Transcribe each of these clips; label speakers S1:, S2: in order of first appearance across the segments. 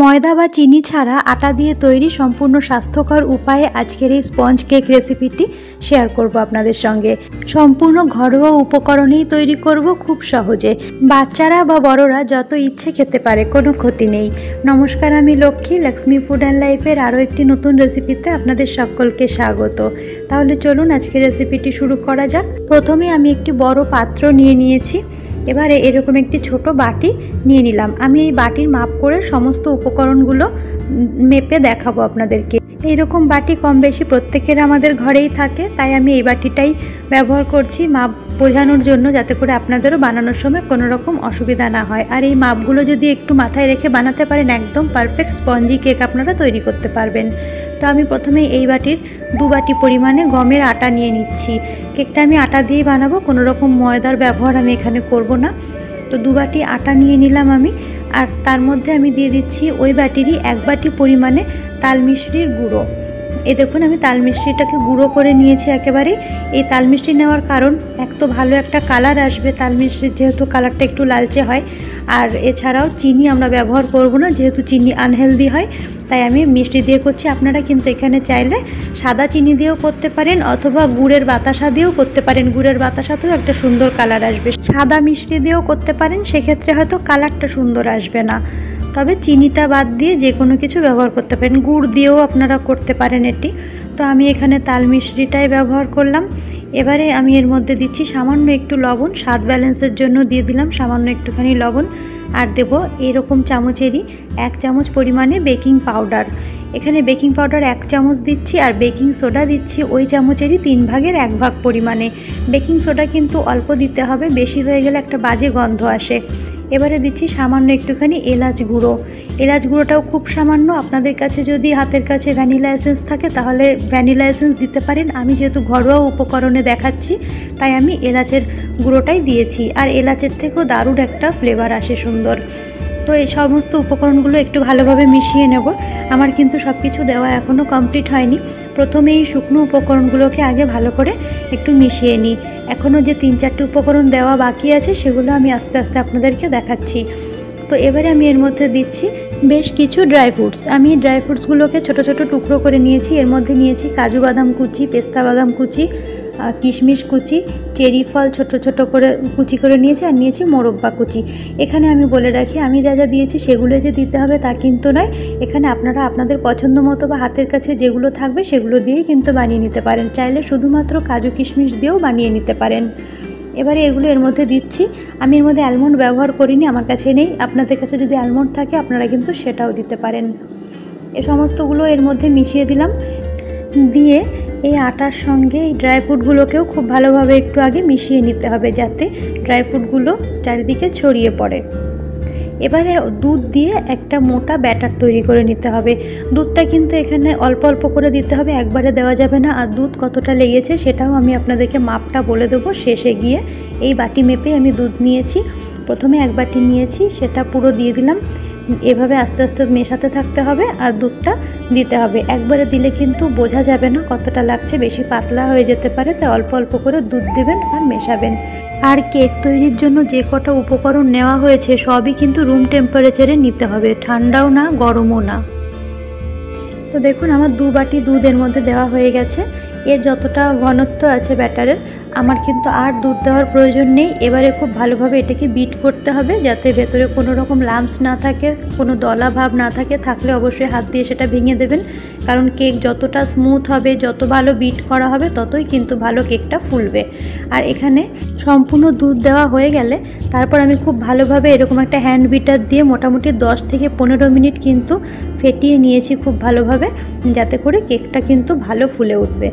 S1: ময়দা বা চিনি ছাড়া আটা দিয়ে তৈরি সম্পূর্ণ স্বাস্থ্যকর উপায়ে আজকের এই স্পঞ্জ কেক রেসিপিটি শেয়ার করব আপনাদের সঙ্গে। সম্পূর্ণ ঘরোয়া উপকরণেই তৈরি করব খুব সহজে। বাচ্চারা বা বড়রা যত ইচ্ছে খেতে পারে, কোনো ক্ষতি নেই। নমস্কার, আমি লক্ষ্মী, লক্ষ্মী ফুড অ্যান্ড লাইফের আরও একটি নতুন রেসিপিতে আপনাদের সকলকে স্বাগত। তাহলে চলুন আজকের রেসিপিটি শুরু করা যাক। প্রথমে আমি একটি বড় পাত্র নিয়ে নিয়েছি। এবারে এরকম একটি ছোট বাটি নিয়ে নিলাম। আমি এই বাটির মাপ করে সমস্ত উপকরণগুলো মেপে দেখাবো আপনাদেরকে। এইরকম বাটি কম বেশি প্রত্যেকের আমাদের ঘরেই থাকে, তাই আমি এই বাটিটাই ব্যবহার করছি মাপ বোঝানোর জন্য, যাতে করে আপনাদেরও বানানোর সময় কোনো রকম অসুবিধা না হয়। আর এই মাপগুলো যদি একটু মাথায় রেখে বানাতে পারেন, একদম পারফেক্ট স্পঞ্জি কেক আপনারা তৈরি করতে পারবেন। তো আমি প্রথমে এই বাটির 2 বাটি পরিমাণে গমের আটা নিয়ে নিচ্ছি। কেকটা আমি আটা দিয়েই বানাবো, কোনো রকম ময়দার ব্যবহার আমি এখানে করব না। তো 2 বাটি আটা নিয়ে নিলাম আমি। আর তার মধ্যে আমি দিয়ে দিচ্ছি ওই বাটিরই 1 বাটি পরিমাণে তাল মিশ্রির গুঁড়ো। এই দেখুন, আমি তাল মিশ্রিটাকে গুঁড়ো করে নিয়েছি একেবারে। এই তাল মিশ্রি নেওয়ার কারণ, এক তো ভালো একটা কালার আসবে তাল মিশ্রির, যেহেতু কালারটা একটু লালচে হয়। আর এছাড়াও চিনি আমরা ব্যবহার করব না, যেহেতু চিনি আনহেলদি হয়, তাই আমি মিষ্টি দিয়ে করছি। আপনারা কিন্তু এখানে চাইলে সাদা চিনি দিয়েও করতে পারেন, অথবা গুড়ের বাতাসা দিয়েও করতে পারেন। গুড়ের বাতাসাতেও একটা সুন্দর কালার আসবে। সাদা মিষ্টি দিয়েও করতে পারেন, সেক্ষেত্রে হয়তো কালারটা সুন্দর আসবে না। তবে চিনিটা বাদ দিয়ে যে কোনো কিছু ব্যবহার করতে পারেন। গুড় দিয়েও আপনারা করতে পারেন এটি। তো আমি এখানে তাল মিশ্রিটাই ব্যবহার করলাম। এবারে আমি এর মধ্যে দিচ্ছি সামান্য একটু লবণ, স্বাদ ব্যালেন্সের জন্য দিয়ে দিলাম সামান্য একটুখানি লবণ। আর দেব এরকম চামচেরই 1 চামচ পরিমাণে বেকিং পাউডার। এখানে বেকিং পাউডার 1 চামচ দিচ্ছি, আর বেকিং সোডা দিচ্ছি ওই চামচেরই 3 ভাগের 1 ভাগ পরিমাণে। বেকিং সোডা কিন্তু অল্প দিতে হবে, বেশি হয়ে গেলে একটা বাজে গন্ধ আসে। এবারে দিচ্ছি সামান্য একটুখানি এলাচ গুঁড়ো। এলাচ গুঁড়োটাও খুব সামান্য। আপনাদের কাছে যদি হাতের কাছে ভ্যানিলা এসেন্স থাকে তাহলে ভ্যানিলা এসেন্স দিতে পারেন। আমি যেহেতু ঘরোয়া উপকরণে দেখাচ্ছি, তাই আমি এলাচের গুঁড়োটাই দিয়েছি। আর এলাচের থেকেও দারুণ একটা ফ্লেভার আসে সুন্দর। তো এই সমস্ত উপকরণগুলো একটু ভালোভাবে মিশিয়ে নেব। আমার কিন্তু সব কিছু দেওয়া এখনও কমপ্লিট হয়নি। প্রথমে এই শুকনো উপকরণগুলোকে আগে ভালো করে একটু মিশিয়ে নিই। এখনও যে 3-4টি উপকরণ দেওয়া বাকি আছে, সেগুলো আমি আস্তে আস্তে আপনাদেরকে দেখাচ্ছি। তো এবারে আমি এর মধ্যে দিচ্ছি বেশ কিছু ড্রাই ফ্রুটস। আমি ড্রাই ফ্রুটসগুলোকে ছোটো ছোটো টুকরো করে নিয়েছি। এর মধ্যে নিয়েছি কাজু বাদাম কুচি, পেস্তা বাদাম কুচি, কিশমিশ কুচি, চেরি ফল ছোট ছোট করে কুচি করে নিয়েছি, আর নিয়েছি মোরব্বা কুচি। এখানে আমি বলে রাখি, আমি যা যা দিয়েছি সেগুলো যে দিতে হবে তা কিন্তু নয়। এখানে আপনারা আপনাদের পছন্দ মতো বা হাতের কাছে যেগুলো থাকবে সেগুলো দিয়েই কিন্তু বানিয়ে নিতে পারেন। চাইলে শুধুমাত্র কাজু কিশমিশ দিয়েও বানিয়ে নিতে পারেন। এবারে এগুলো এর মধ্যে দিচ্ছি। আমি এর মধ্যে অ্যালমন্ড ব্যবহার করিনি, আমার কাছে নেই। আপনাদের কাছে যদি অ্যালমন্ড থাকে আপনারা কিন্তু সেটাও দিতে পারেন। এ সমস্তগুলো এর মধ্যে মিশিয়ে দিলাম। দিয়ে এই আটার সঙ্গে এই ড্রাই ফ্রুটগুলোকেও খুব ভালোভাবে একটু আগে মিশিয়ে নিতে হবে, যাতে ড্রাই ফ্রুটগুলো চারিদিকে ছড়িয়ে পড়ে। এবারে দুধ দিয়ে একটা মোটা ব্যাটার তৈরি করে নিতে হবে। দুধটা কিন্তু এখানে অল্প অল্প করে দিতে হবে, একবারে দেওয়া যাবে না। আর দুধ কতটা লেগেছে সেটাও আমি আপনাদেরকে মাপটা বলে দেবো শেষে গিয়ে। এই বাটি মেপে আমি দুধ নিয়েছি। প্রথমে 1 বাটি নিয়েছি, সেটা পুরো দিয়ে দিলাম। এভাবে আস্তে আস্তে মেশাতে থাকতে হবে, আর দুধটা দিতে হবে। একবারে দিলে কিন্তু বোঝা যাবে না কতটা লাগছে, বেশি পাতলা হয়ে যেতে পারে। তাই অল্প অল্প করে দুধ দেবেন আর মেশাবেন। আর কেক তৈরির জন্য যে কটা উপকরণ নেওয়া হয়েছে সবই কিন্তু রুম টেম্পারেচারে নিতে হবে, ঠান্ডাও না গরমও না। তো দেখুন, আমার 2 বাটি দুধ এর মধ্যে দেওয়া হয়ে গেছে। এর যতটা ঘনত্ব আছে ব্যাটারের, আমার কিন্তু আর দুধ দেওয়ার প্রয়োজন নেই। এবারে খুব ভালোভাবে এটাকে বিট করতে হবে, যাতে ভেতরে কোনো রকম লাম্পস না থাকে, কোনো দলা ভাব না থাকে। থাকলে অবশ্যই হাত দিয়ে সেটা ভেঙে দেবেন, কারণ কেক যতটা স্মুথ হবে, যত ভালো বিট করা হবে, ততই কিন্তু ভালো কেকটা ফুলবে। আর এখানে সম্পূর্ণ দুধ দেওয়া হয়ে গেলে তারপর আমি খুব ভালোভাবে এরকম একটা হ্যান্ড বিটার দিয়ে মোটামুটি 10 থেকে 15 মিনিট কিন্তু ফেটিয়ে নিয়েছি খুব ভালোভাবে, যাতে করে কেকটা কিন্তু ভালো ফুলে উঠবে।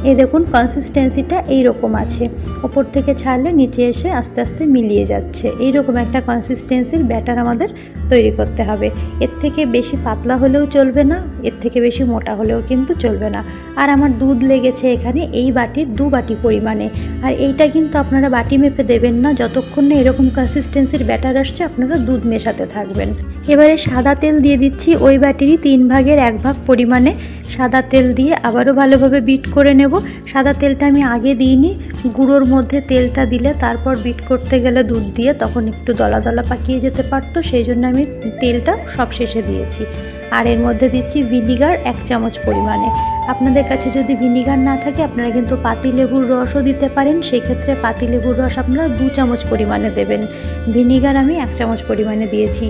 S1: এই দেখুন, কনসিস্টেন্সিটা এইরকম আছে। ওপর থেকে ছাড়লে নিচে এসে আস্তে আস্তে মিলিয়ে যাচ্ছে। এইরকম একটা কনসিস্টেন্সির ব্যাটার আমাদের তৈরি করতে হবে। এর থেকে বেশি পাতলা হলেও চলবে না, এর থেকে বেশি মোটা হলেও কিন্তু চলবে না। আর আমার দুধ লেগেছে এখানে এই বাটির 2 বাটি পরিমাণে। আর এইটা কিন্তু আপনারা বাটি মেপে দেবেন না, যতক্ষণ না এরকম কনসিস্টেন্সির ব্যাটার আসছে আপনারা দুধ মেশাতে থাকবেন। এবারে সাদা তেল দিয়ে দিচ্ছি ওই বাটিরই 3 ভাগের 1 ভাগ পরিমাণে। সাদা তেল দিয়ে আবারও ভালোভাবে বিট করে নেব। সাদা তেলটা আমি আগে দিইনি, গুঁড়োর মধ্যে তেলটা দিলে তারপর বিট করতে গেলে দুধ দিয়ে তখন একটু দলা দলা পাকিয়ে যেতে পারতো, সেই জন্য আমি আমি তেলটা সব শেষে দিয়েছি। আর এর মধ্যে দিচ্ছি ভিনিগার 1 চামচ পরিমাণে। আপনাদের কাছে যদি ভিনিগার না থাকে আপনারা কিন্তু পাতিলেবুর রসও দিতে পারেন, সেই ক্ষেত্রে পাতিলেবুর রস আপনারা 2 চামচ পরিমাণে দেবেন। ভিনিগার আমি 1 চামচ পরিমাণে দিয়েছি।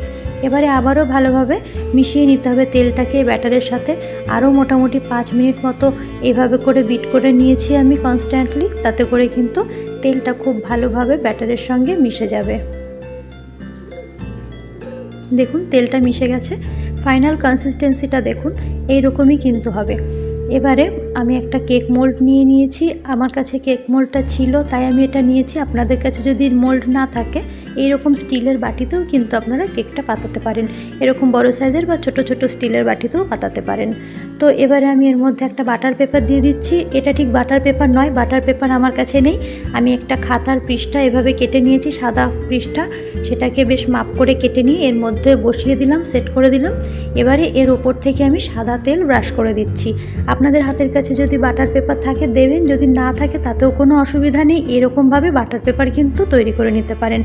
S1: এবারে আবারও ভালোভাবে মিশিয়ে নিতে হবে তেলটাকে ব্যাটারের সাথে। আরও মোটামুটি 5 মিনিট মতো এভাবে করে বিট করে নিয়েছি আমি কনস্ট্যান্টলি, তাতে করে কিন্তু তেলটা খুব ভালোভাবে ব্যাটারের সঙ্গে মিশে যাবে। দেখুন তেলটা মিশে গেছে, ফাইনাল কনসিস্টেন্সিটা দেখুন এইরকমই কিন্তু হবে। এবারে আমি একটা কেক মোল্ড নিয়ে নিয়েছি, আমার কাছে কেক মোল্ডটা ছিল তাই আমি এটা নিয়েছি। আপনাদের কাছে যদি মোল্ড না থাকে এইরকম স্টিলের বাটিতেও কিন্তু আপনারা কেকটা পাতাতে পারেন, এরকম বড় সাইজের বা ছোট ছোট স্টিলের বাটিতেও পাতাতে পারেন। তো এবারে আমি এর মধ্যে একটা বাটার পেপার দিয়ে দিচ্ছি। এটা ঠিক বাটার পেপার নয়, বাটার পেপার আমার কাছে নেই। আমি একটা খাতার পৃষ্ঠা এভাবে কেটে নিয়েছি, সাদা পৃষ্ঠা, সেটাকে বেশ মাপ করে কেটে নিয়ে এর মধ্যে বসিয়ে দিলাম, সেট করে দিলাম। এবারে এর ওপর থেকে আমি সাদা তেল ব্রাশ করে দিচ্ছি। আপনাদের হাতের কাছে যদি বাটার পেপার থাকে দেবেন, যদি না থাকে তাতেও কোনো অসুবিধা নেই। এরকমভাবে বাটার পেপার কিন্তু তৈরি করে নিতে পারেন,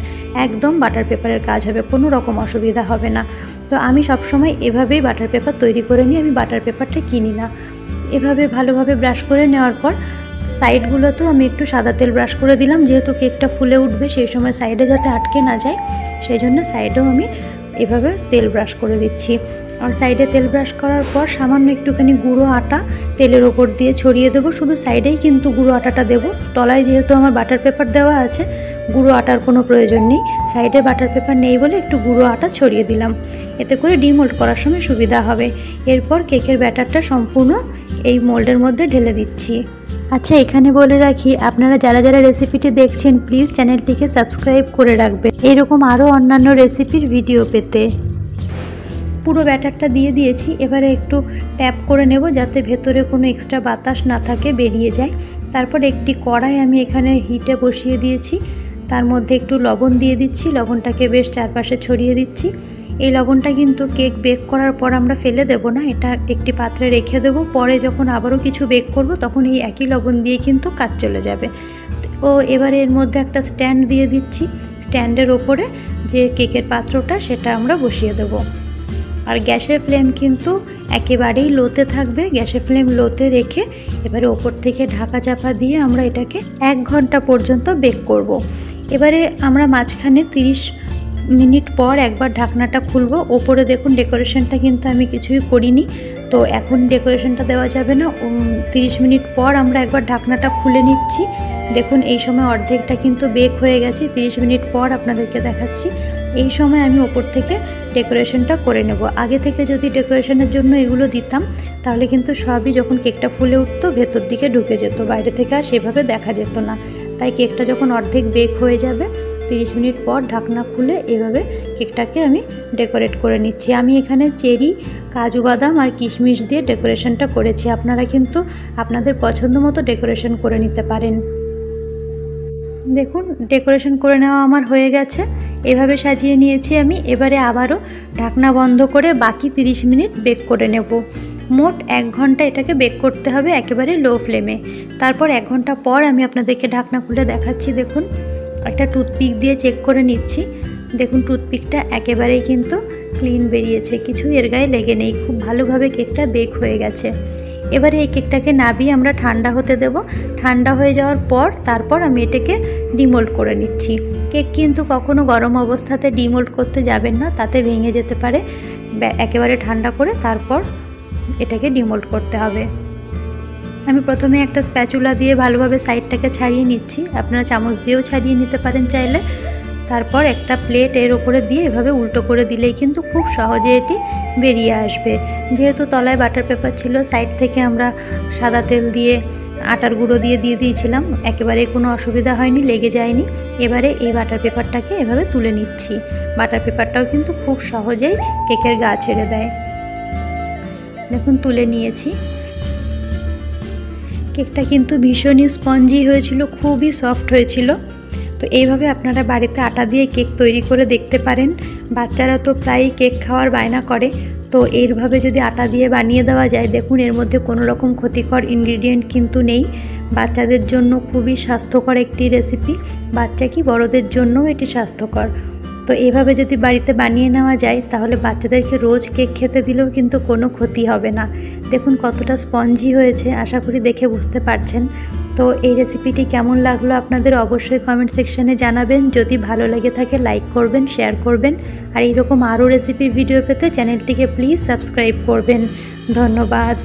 S1: একদম বাটার পেপারের কাজ হবে, কোনো রকম অসুবিধা হবে না। তো আমি সবসময় এভাবেই বাটার পেপার তৈরি করে নিই, আমি বাটার পেপারটা কিনি না। এভাবে ভালোভাবে ব্রাশ করে নেওয়ার পর সাইডগুলোতেও আমি একটু সাদা তেল ব্রাশ করে দিলাম, যেহেতু কেকটা ফুলে উঠবে সেই সময় সাইডে যাতে আটকে না যায় সেই জন্য সাইডেও আমি এভাবে তেল ব্রাশ করে দিচ্ছি। আর সাইডে তেল ব্রাশ করার পর সামান্য একটুখানি গুঁড়ো আটা তেলের ওপর দিয়ে ছড়িয়ে দেবো, শুধু সাইডেই কিন্তু গুঁড়ো আটাটা দেবো। তলায় যেহেতু আমার বাটার পেপার দেওয়া আছে গুঁড়ো আটার কোনো প্রয়োজন নেই, সাইডে বাটার পেপার নেই বলে একটু গুঁড়ো আটা ছড়িয়ে দিলাম, এতে করে ডিমোল্ড করার সময় সুবিধা হবে। এরপর কেকের ব্যাটারটা সম্পূর্ণ এই মোল্ডের মধ্যে ঢেলে দিচ্ছি। আচ্ছা, এখানে বলে রাখি আপনারা যারা যারা রেসিপিটি দেখছেন প্লিজ চ্যানেলটিকে সাবস্ক্রাইব করে রাখবেন এরকম আরও অন্যান্য রেসিপির ভিডিও পেতে। পুরো ব্যাটারটা দিয়ে দিয়েছি, এবারে একটু ট্যাপ করে নেব যাতে ভেতরে কোনো এক্সট্রা বাতাস না থাকে, বেরিয়ে যায়। তারপর একটি কড়াই আমি এখানে হিটে বসিয়ে দিয়েছি, তার মধ্যে একটু লবণ দিয়ে দিচ্ছি, লবণটাকে বেশ চারপাশে ছড়িয়ে দিচ্ছি। এই লবণটা কিন্তু কেক বেক করার পর আমরা ফেলে দেব না, এটা একটি পাত্রে রেখে দেব, পরে যখন আবারও কিছু বেক করব তখন এই একই লবণ দিয়ে কিন্তু কাজ চলে যাবে। ও এবারে এর মধ্যে একটা স্ট্যান্ড দিয়ে দিচ্ছি, স্ট্যান্ডের ওপরে যে কেকের পাত্রটা সেটা আমরা বসিয়ে দেব। আর গ্যাসের ফ্লেম কিন্তু একেবারেই লোতে থাকবে, গ্যাসের ফ্লেম লোতে রেখে এবারে ওপর থেকে ঢাকা চাপা দিয়ে আমরা এটাকে 1 ঘন্টা পর্যন্ত বেক করব। এবারে আমরা মাঝখানে 30 মিনিট পর একবার ঢাকনাটা খুলবো। ওপরে দেখুন ডেকোরেশনটা কিন্তু আমি কিছুই করিনি, তো এখন ডেকোরেশনটা দেওয়া যাবে না। 30 মিনিট পর আমরা একবার ঢাকনাটা খুলে নিচ্ছি। দেখুন এই সময় অর্ধেকটা কিন্তু বেক হয়ে গেছে, 30 মিনিট পর আপনাদেরকে দেখাচ্ছি। এই সময় আমি ওপর থেকে ডেকোরেশনটা করে নেব। আগে থেকে যদি ডেকোরেশনের জন্য এগুলো দিতাম তাহলে কিন্তু সবই যখন কেকটা ফুলে উঠতো ভেতর দিকে ঢুকে যেত, বাইরে থেকে আর সেভাবে দেখা যেত না। তাই কেকটা যখন অর্ধেক বেক হয়ে যাবে 30 মিনিট পর ঢাকনা খুলে এভাবে কেকটাকে আমি ডেকোরেট করে নিচ্ছি। আমি এখানে চেরি, কাজু বাদাম আর কিশমিশ দিয়ে ডেকোরেশনটা করেছি, আপনারা কিন্তু আপনাদের পছন্দ মতো ডেকোরেশন করে নিতে পারেন। দেখুন ডেকোরেশন করে নেওয়া আমার হয়ে গেছে, এভাবে সাজিয়ে নিয়েছি আমি। এবারে আবারও ঢাকনা বন্ধ করে বাকি 30 মিনিট বেক করে নেব। মোট 1 ঘন্টা এটাকে বেক করতে হবে একেবারে লো ফ্লেমে। তারপর 1 ঘন্টা পর আমি আপনাদেরকে ঢাকনা খুলে দেখাচ্ছি। দেখুন একটা টুথপিক দিয়ে চেক করে নিচ্ছি, দেখুন টুথপিকটা একেবারেই কিন্তু ক্লিন বেরিয়েছে, কিছু এর গায়ে লেগে নেই, খুব ভালোভাবে কেকটা বেক হয়ে গেছে। এবারে এই কেকটাকে নাবিয়ে আমরা ঠান্ডা হতে দেব। ঠান্ডা হয়ে যাওয়ার পর তারপর আমি এটাকে ডিমোল্ড করে নিচ্ছি। কেক কিন্তু কখনো গরম অবস্থাতে ডিমোল্ড করতে যাবেন না, তাতে ভেঙে যেতে পারে। একেবারে ঠান্ডা করে তারপর এটাকে ডিমোল্ড করতে হবে। আমি প্রথমে একটা স্প্যাচুলা দিয়ে ভালোভাবে সাইডটাকে ছাড়িয়ে নিচ্ছি, আপনারা চামচ দিয়েও ছাড়িয়ে নিতে পারেন চাইলে। তারপর একটা প্লেট এর উপরে দিয়ে এভাবে উল্টো করে দিলেই কিন্তু খুব সহজে এটি বেরিয়ে আসবে। যেহেতু তলায় বাটার পেপার ছিল, সাইড থেকে আমরা সাদা তেল দিয়ে আটার গুঁড়ো দিয়ে দিয়েছিলাম, একেবারে কোনো অসুবিধা হয়নি, লেগে যায়নি। এবারে এই বাটার পেপারটাকে এভাবে তুলে নিচ্ছি। বাটার পেপারটাও কিন্তু খুব সহজেই কেকের গা ছেড়ে দেয়। দেখুন তুলে নিয়েছি। কেকটা কিন্তু ভীষণই স্পঞ্জি হয়েছিল, খুবই সফট হয়েছিল। তো এইভাবে আপনারা বাড়িতে আটা দিয়ে কেক তৈরি করে দেখতে পারেন। বাচ্চারা তো প্রায়ই কেক খাওয়ার বায়না করে, তো এইভাবে যদি আটা দিয়ে বানিয়ে দেওয়া যায়, দেখুন এর মধ্যে কোনো রকম ক্ষতিকর ইনগ্রিডিয়েন্ট কিন্তু নেই। বাচ্চাদের জন্য খুবই স্বাস্থ্যকর একটি রেসিপি, বাচ্চা কি বড়দের জন্যও এটি স্বাস্থ্যকর। তো এইভাবে যদি বাড়িতে বানিয়ে নেওয়া যায় তাহলে বাচ্চাদেরকে রোজ কেক খেতে দিলেও কিন্তু কোনো ক্ষতি হবে না। দেখুন কতটা স্পঞ্জি হয়েছে, আশা করি দেখে বুঝতে পারছেন। তো এই রেসিপিটি কেমন লাগলো আপনাদের অবশ্যই কমেন্ট সেকশানে জানাবেন। যদি ভালো লেগে থাকে লাইক করবেন, শেয়ার করবেন, আর এইরকম আরও রেসিপির ভিডিও পেতে চ্যানেলটিকে প্লিজ সাবস্ক্রাইব করবেন। ধন্যবাদ।